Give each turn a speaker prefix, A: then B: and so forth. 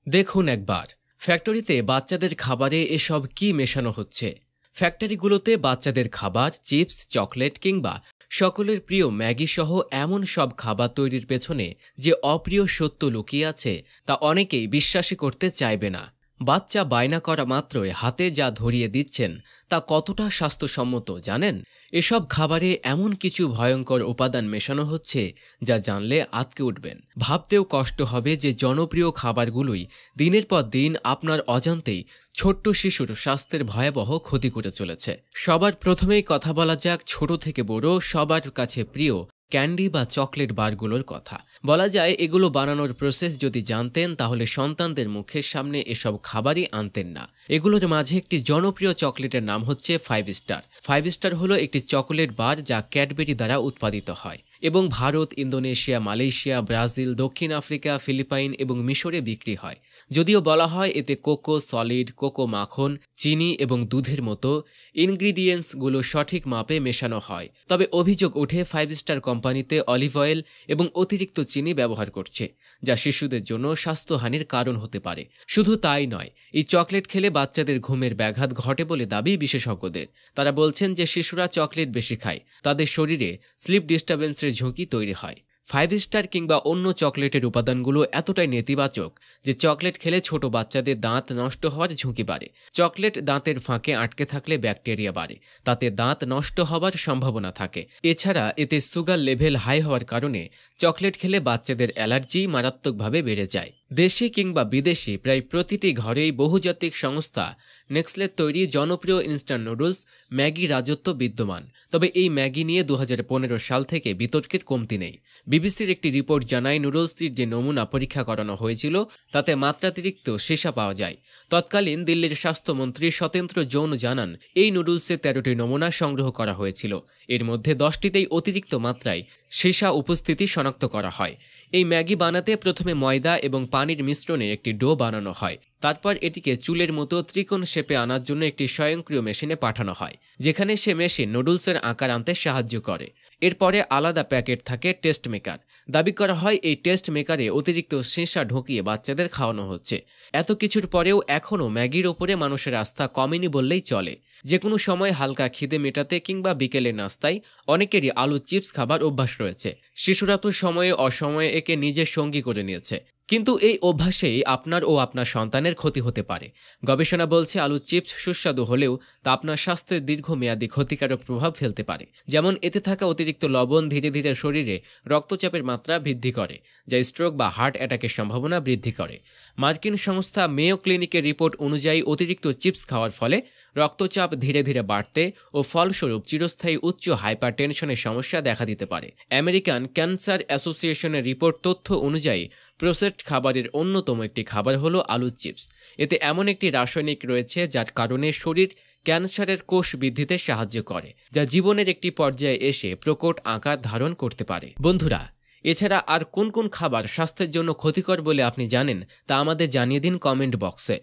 A: দেখুন একবার ফ্যাক্টরিতে বাচ্চাদের খাবারে এসব কি মেশানো হচ্ছে। ফ্যাক্টরিগুলোতে বাচ্চাদের খাবার, চিপস, চকলেট কিংবা সকলের প্রিয় ম্যাগি সহ এমন সব খাবার তৈরির পেছনে যে অপ্রিয় সত্য লুকিয়ে আছে তা অনেকেই বিশ্বাসই করতে চাইবে না। বাচ্চা বায়না করা মাত্রই হাতে যা ধরিয়ে দিচ্ছেন তা কতটা স্বাস্থ্যসম্মত জানেন? এসব খাবারে এমন কিছু ভয়ঙ্কর উপাদান মেশানো হচ্ছে যা জানলে আঁতকে উঠবেন। ভাবতেও কষ্ট হবে যে জনপ্রিয় খাবারগুলোই দিনের পর দিন আপনার অজান্তেই ছোট্ট শিশুর স্বাস্থ্যের ভয়াবহ ক্ষতি করে চলেছে। সবার প্রথমেই কথা বলা যাক ছোট থেকে বড় সবার কাছে প্রিয় ক্যান্ডি বা চকলেট বারগুলোর কথা। বলা যায় এগুলো বানানোর প্রসেস যদি জানতেন তাহলে সন্তানদের মুখের সামনে এসব খাবারই আনতেন না। এগুলোর মাঝে একটি জনপ্রিয় চকলেটের নাম হচ্ছে 5 স্টার। 5 স্টার হলো একটি চকলেট বার যা ক্যাডবেরি দ্বারা উৎপাদিত হয় এবং ভারত, ইন্দোনেশিয়া, মালয়েশিয়া, ব্রাজিল, দক্ষিণ আফ্রিকা, ফিলিপাইন এবং মিশরে বিক্রি হয়। যদিও বলা হয় এতে কোকো সলিড, কোকো মাখন, চিনি এবং দুধের মতো ইনগ্রিডিয়েন্টসগুলো সঠিক মাপে মেশানো হয়, তবে অভিযোগ ওঠে 5 স্টার কোম্পানিতে অলিভ অয়েল এবং অতিরিক্ত চিনি ব্যবহার করছে, যা শিশুদের জন্য স্বাস্থ্যহানির কারণ হতে পারে। শুধু তাই নয়, এই চকলেট খেলে বাচ্চাদের ঘুমের ব্যাঘাত ঘটে বলে দাবি বিশেষজ্ঞদের। তারা বলছেন যে শিশুরা চকলেট বেশি খায় তাদের শরীরে স্লিপ ডিস্টার্বেন্সের ঝুঁকি তৈরি হয়। 5 স্টার কিংবা অন্য চকলেটের উপাদানগুলো এতটাই নেতিবাচক যে চকলেট খেলে ছোট বাচ্চাদের দাঁত নষ্ট হওয়ার ঝুঁকি বাড়ে। চকলেট দাঁতের ফাঁকে আটকে থাকলে ব্যাকটেরিয়া বাড়ে, তাতে দাঁত নষ্ট হওয়ার সম্ভাবনা থাকে। এছাড়া এতে সুগার লেভেল হাই হওয়ার কারণে চকলেট খেলে বাচ্চাদের অ্যালার্জি মারাত্মকভাবে বেড়ে যায়। দেশি কিংবা বিদেশি প্রায় প্রতিটি ঘরেই বহুজাতিক সংস্থা নেক্সলের তৈরি জনপ্রিয় ইনস্ট্যান্ট নুডলস ম্যাগি রাজত্ব বিদ্যমান। তবে এই ম্যাগি নিয়ে 2015 সাল থেকে বিতর্কের কমতি নেই। বিবিসির একটি রিপোর্ট জানায় নুডলসটির যে নমুনা পরীক্ষা করানো হয়েছিল তাতে মাত্রাতিরিক্ত সীসা পাওয়া যায়। তৎকালীন দিল্লির স্বাস্থ্যমন্ত্রী সত্যেন্দ্র জৈন জানান এই নুডলসে 13টি নমুনা সংগ্রহ করা হয়েছিল, এর মধ্যে 10টিতেই অতিরিক্ত মাত্রায় সীসা উপস্থিতি শনাক্ত করা হয়। এই ম্যাগি বানাতে প্রথমে ময়দা এবং পানির মিশ্রণে একটি ডো বানানো হয়, তারপর এটিকে চুলের মতো ত্রিকোণ শেপে আনার জন্য একটি স্বয়ংক্রিয় মেশিনে পাঠানো হয়, যেখানে সে মেশিন নুডলসের আকার আনতে সাহায্য করে। এরপরে আলাদা প্যাকেট থাকে টেস্ট মেকার। দাবি করা হয় এই টেস্ট মেকারে অতিরিক্ত সীসা ঢুকিয়ে বাচ্চাদের খাওয়ানো হচ্ছে। এত কিছুর পরেও এখনও ম্যাগির ওপরে মানুষের আস্থা কমেনি বললেই চলে। যে কোনো সময় হালকা খিদে মেটাতে কিংবা বিকেলের নাস্তায় অনেকেরই আলু চিপস খাবার অভ্যাস রয়েছে। শিশুরা তো সময়ে অসময়ে একে নিজের সঙ্গী করে নিয়েছে, কিন্তু এই অভ্যাসেই আপনার ও আপনার সন্তানের ক্ষতি হতে পারে। গবেষণা বলছে আলু চিপস সুস্বাদু হলেও তা আপনার স্বাস্থ্যের দীর্ঘমেয়াদী ক্ষতিকারক প্রভাব ফেলতে পারে। যেমন এতে থাকা অতিরিক্ত লবণ ধীরে ধীরে শরীরে রক্তচাপের মাত্রা বৃদ্ধি করে, যা স্ট্রোক বা হার্ট অ্যাটাকের সম্ভাবনা বৃদ্ধি করে। মার্কিন সংস্থা মেয়ো ক্লিনিকের রিপোর্ট অনুযায়ী অতিরিক্ত চিপস খাওয়ার ফলে রক্তচাপ ধীরে ধীরে বাড়তে ও ফলস্বরূপ চিরস্থায়ী উচ্চ হাইপারটেনশনের সমস্যা দেখা দিতে পারে। আমেরিকান ক্যান্সার অ্যাসোসিয়েশনের রিপোর্ট তথ্য অনুযায়ী প্রসেসড খাবারের অন্যতম একটি খাবার হলো আলু চিপস। এতে এমন একটি রাসায়নিক রয়েছে যার কারণে শরীর ক্যান্সারের কোষ বৃদ্ধিতে সাহায্য করে, যা জীবনের একটি পর্যায়ে এসে প্রকট আকার ধারণ করতে পারে। বন্ধুরা, এছাড়া আর কোন কোন খাবার স্বাস্থ্যের জন্য ক্ষতিকর বলে আপনি জানেন তা আমাদের জানিয়ে দিন কমেন্ট বক্সে।